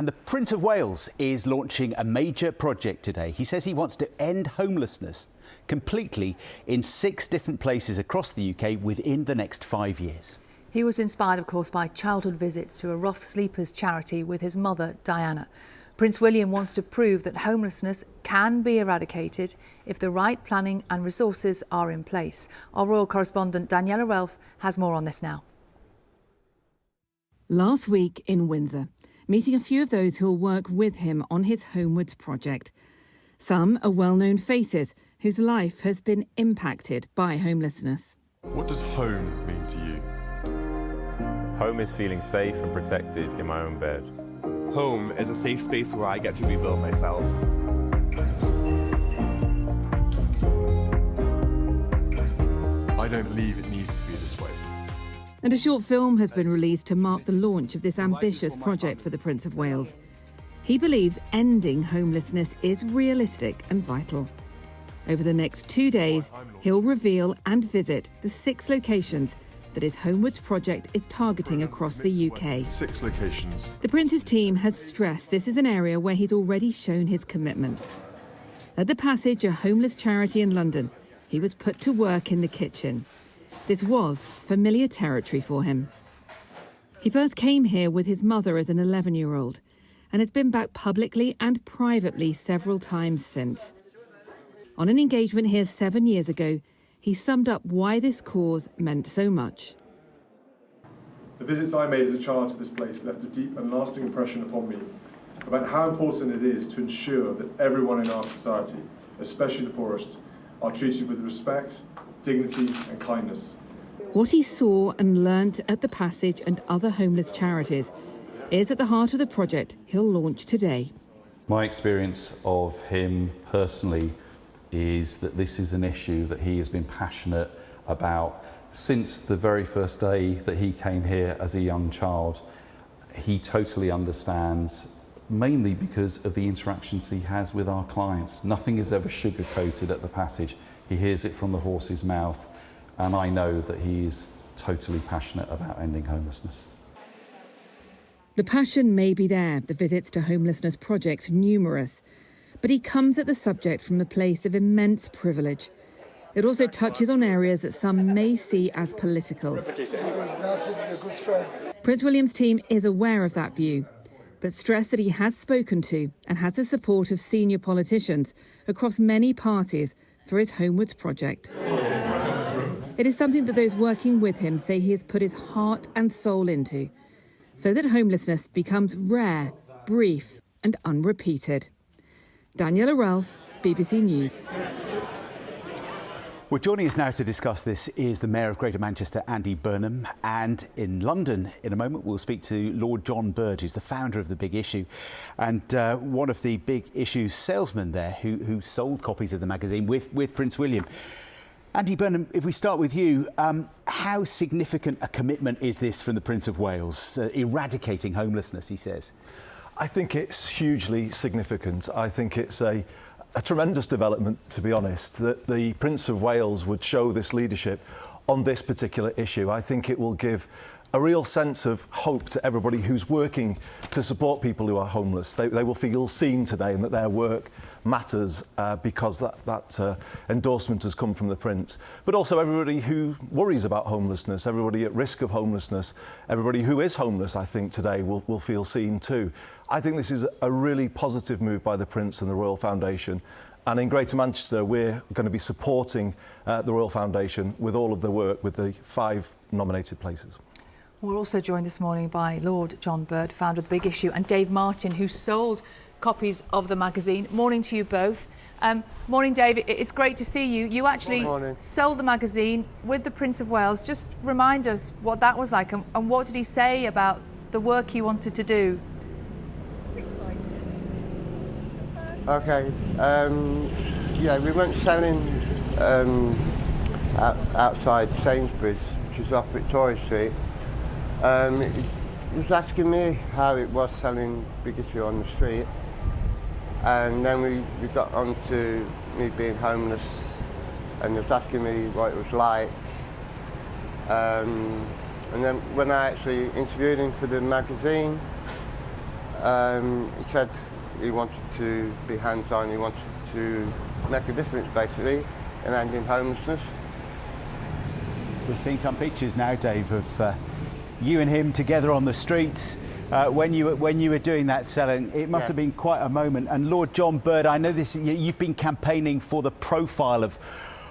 And the Prince of Wales is launching a major project today. He says he wants to end homelessness completely in 6 different places across the UK within the next 5 years. He was inspired, of course, by childhood visits to a rough sleepers charity with his mother, Diana. Prince William wants to prove that homelessness can be eradicated if the right planning and resources are in place. Our royal correspondent Daniela Relf has more on this now. Last week in Windsor, meeting a few of those who'll work with him on his Homewards project. Some are well-known faces whose life has been impacted by homelessness. What does home mean to you? Home is feeling safe and protected in my own bed. Home is a safe space where I get to rebuild myself. I don't believe it needs to be this way. And a short film has been released to mark the launch of this ambitious project for the Prince of Wales. He believes ending homelessness is realistic and vital. Over the next 2 days, he'll reveal and visit the 6 locations that his Homewards project is targeting across the UK. 6 locations. The Prince's team has stressed this is an area where he's already shown his commitment. At the Passage, a homeless charity in London, he was put to work in the kitchen. This was familiar territory for him. He first came here with his mother as an 11-year-old and has been back publicly and privately several times since. On an engagement here 7 years ago, he summed up why this cause meant so much. The visits I made as a child to this place left a deep and lasting impression upon me about how important it is to ensure that everyone in our society, especially the poorest, are treated with respect, dignity and kindness. What he saw and learnt at the Passage and other homeless charities is at the heart of the project he'll launch today. My experience of him personally is that this is an issue that he has been passionate about since the very first day that he came here as a young child. He totally understands, mainly because of the interactions he has with our clients. Nothing is ever sugar-coated at the Passage. He hears it from the horse's mouth, and I know that he is totally passionate about ending homelessness. The passion may be there, the visits to homelessness projects numerous, but he comes at the subject from a place of immense privilege. It also touches on areas that some may see as political. Prince William's team is aware of that view, but stress that he has spoken to and has the support of senior politicians across many parties for his Homewards project. It is something that those working with him say he has put his heart and soul into, so that homelessness becomes rare, brief and unrepeated. Daniela Relf, BBC News. Well, joining us now to discuss this is the Mayor of Greater Manchester, Andy Burnham, and in London, in a moment, we'll speak to Lord John Bird, who's the founder of The Big Issue, and one of the Big Issue's salesmen there who sold copies of the magazine with Prince William. Andy Burnham, if we start with you, how significant a commitment is this from the Prince of Wales, eradicating homelessness, he says? I think it's hugely significant. I think it's a tremendous development, to be honest, that the Prince of Wales would show this leadership on this particular issue. I think it will give a real sense of hope to everybody who's working to support people who are homeless. They will feel seen today and that their work matters because that endorsement has come from the Prince. But also everybody who worries about homelessness, everybody at risk of homelessness, everybody who is homeless, I think today will feel seen too. I think this is a really positive move by the Prince and the Royal Foundation. And in Greater Manchester, we're going to be supporting the Royal Foundation with all of the work with the 5 nominated places. We're also joined this morning by Lord John Bird, founder of The Big Issue, and Dave Martin, who sold copies of the magazine. Morning to you both. Morning, Dave. It's great to see you. You actually sold the magazine with the Prince of Wales. Just remind us what that was like and what did he say about the work he wanted to do? Okay. Yeah, we went selling outside Sainsbury's, which is off Victoria Street. He was asking me how it was selling Big Issue on the street, and then we got on to me being homeless, and he was asking me what it was like. And then when I actually interviewed him for the magazine, He said he wanted to be hands-on, he wanted to make a difference basically in ending homelessness. We're seeing some pictures now, Dave, of you and him together on the streets. When you were doing that selling, it must have been quite a moment. And Lord John Bird, I know this. You've been campaigning for the profile of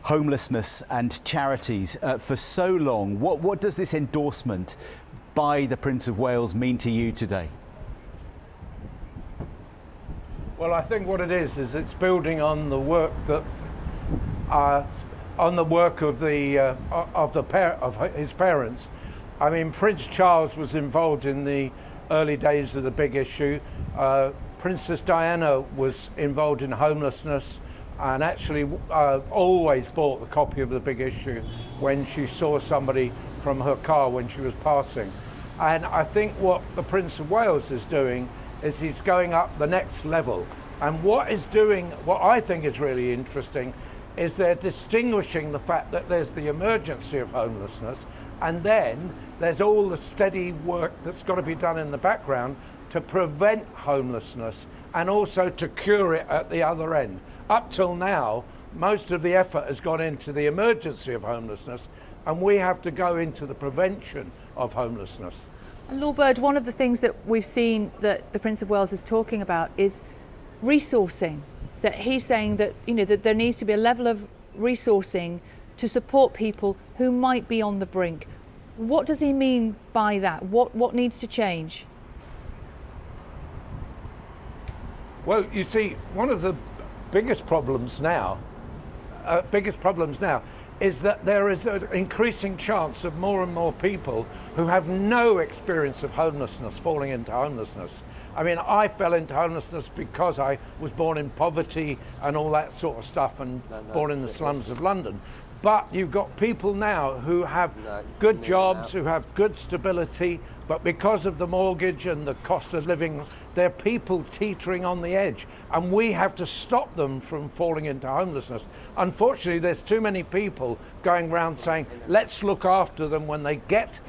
homelessness and charities for so long. What does this endorsement by the Prince of Wales mean to you today? Well, I think what it is it's building on the work that of his parents. I mean, Prince Charles was involved in the early days of the big issue. Princess Diana was involved in homelessness and actually always bought the copy of the big issue when she saw somebody from her car when she was passing. And I think what the Prince of Wales is doing is he's going up the next level. And what I think is really interesting is they're distinguishing the fact that there's the emergency of homelessness, and then there's all the steady work that's got to be done in the background to prevent homelessness and also to cure it at the other end. Up till now, most of the effort has gone into the emergency of homelessness, and we have to go into the prevention of homelessness. And Lord Bird, one of the things that we've seen that the Prince of Wales is talking about is resourcing. That he's saying that, that there needs to be a level of resourcing to support people who might be on the brink. What does he mean by that? What needs to change? Well, you see, one of the biggest problems now is that there is an increasing chance of more and more people who have no experience of homelessness falling into homelessness. I mean, I fell into homelessness because I was born in poverty and all that sort of stuff, and born in the slums of London. But you've got people now who have good jobs, who have good stability, but because of the mortgage and the cost of living, they're people teetering on the edge, and we have to stop them from falling into homelessness. Unfortunately, there's too many people going around saying, let's look after them when they get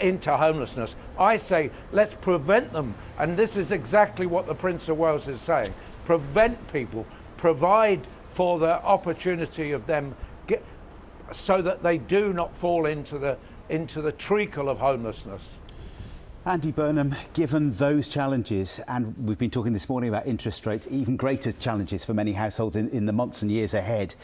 into homelessness. I say, let's prevent them, and this is exactly what the Prince of Wales is saying. Prevent people, provide for the opportunity of them so that they do not fall into the treacle of homelessness. Andy Burnham, given those challenges, and we've been talking this morning about interest rates, even greater challenges for many households in the months and years ahead,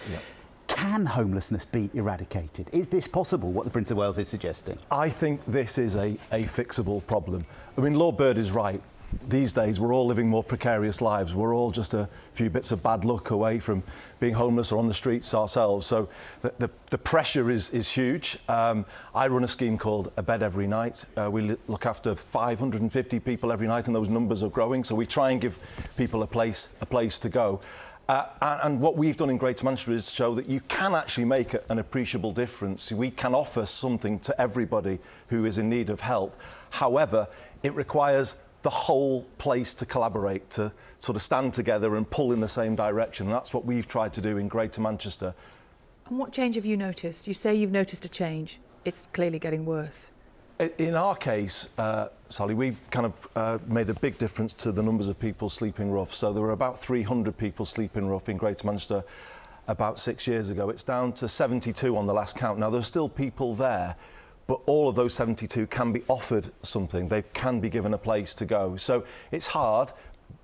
can homelessness be eradicated? Is this possible, what the Prince of Wales is suggesting? I think this is a fixable problem. I mean, Lord Bird is right. These days, we're all living more precarious lives. We're all just a few bits of bad luck away from being homeless or on the streets ourselves. So the pressure is huge. I run a scheme called A Bed Every Night. We look after 550 people every night, and those numbers are growing. So we try and give people a place to go. And what we've done in Greater Manchester is show that you can actually make an appreciable difference. We can offer something to everybody who is in need of help. However, it requires the whole place to collaborate, to sort of stand together and pull in the same direction. And that's what we've tried to do in Greater Manchester. And what change have you noticed? You say you've noticed a change. It's clearly getting worse. In our case, Sally, we've kind of made a big difference to the numbers of people sleeping rough. So there were about 300 people sleeping rough in Greater Manchester about 6 years ago. It's down to 72 on the last count. Now, there's still people there, but all of those 72 can be offered something. They can be given a place to go. So it's hard,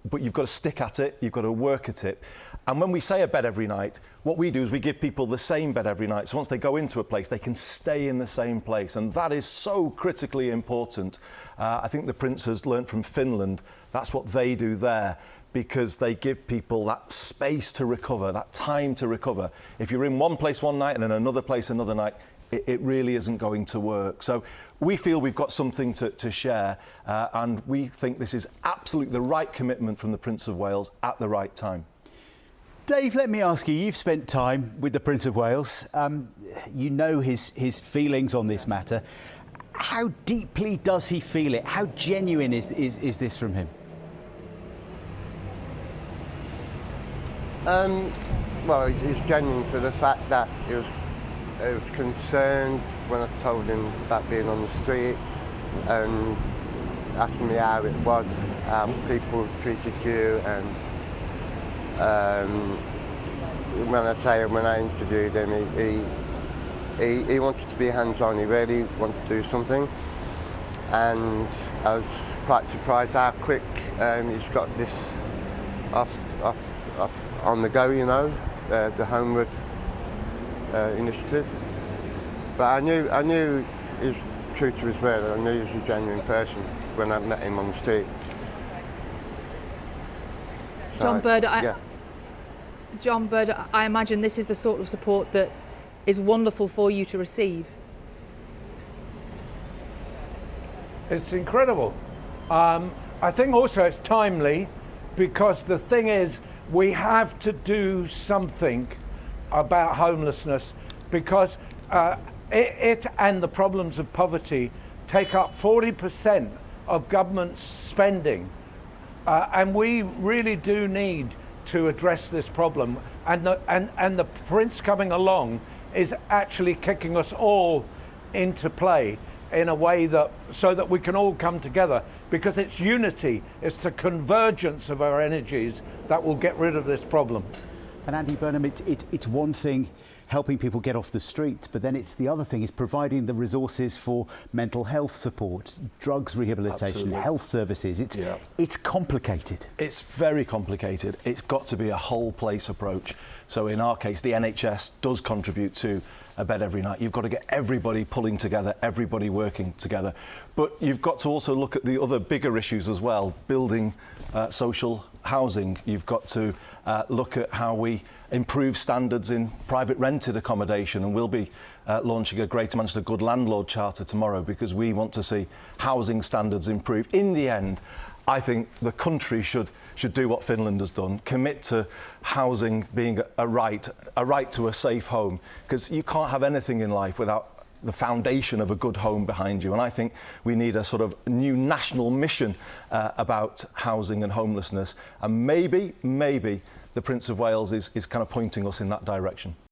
but you've got to stick at it, you've got to work at it. And when we say a bed every night, what we do is we give people the same bed every night. So once they go into a place, they can stay in the same place. And that is so critically important. I think the Prince has learnt from Finland. That's what they do there, because they give people that space to recover, that time to recover. If you're in one place one night and in another place another night, it really isn't going to work. So we feel we've got something to share, and we think this is absolutely the right commitment from the Prince of Wales at the right time. Dave, let me ask you, you've spent time with the Prince of Wales. You know his feelings on this matter. How deeply does he feel it? How genuine is this from him? Well, he's genuine for the fact that he was concerned when I told him about being on the street and asking me how it was. how people treated you, and when I interviewed him, he wanted to be hands-on. He really wanted to do something, and I was quite surprised how quick he's got this off on the go, you know, the Homeward initiative. But I knew he was true to his word. I knew he was a genuine person when I met him on the street. So, John Bird, yeah. John Bird, I imagine this is the sort of support that is wonderful for you to receive. It's incredible. I think also it's timely, because the thing is, we have to do something about homelessness, because it and the problems of poverty take up 40% of government spending, and we really do need to address this problem. And the Prince coming along is actually kicking us all into play in a way that so that we can all come together, because it's unity, it's the convergence of our energies that will get rid of this problem. And Andy Burnham, it's one thing helping people get off the street, but then it's the other thing is providing the resources for mental health support, drugs rehabilitation, Absolutely. health services. It's complicated. It's very complicated. It's got to be a whole place approach. So in our case, the NHS does contribute to a bed every night. You've got to get everybody pulling together, everybody working together. But you've got to also look at the other bigger issues as well, building social housing. You've got to look at how we improve standards in private rented accommodation, and we'll be launching a Greater Manchester Good Landlord Charter tomorrow, because we want to see housing standards improve. In the end, I think the country should do what Finland has done, commit to housing being a right to a safe home, because you can't have anything in life without the foundation of a good home behind you. And I think we need a sort of new national mission about housing and homelessness, and maybe the Prince of Wales is kind of pointing us in that direction.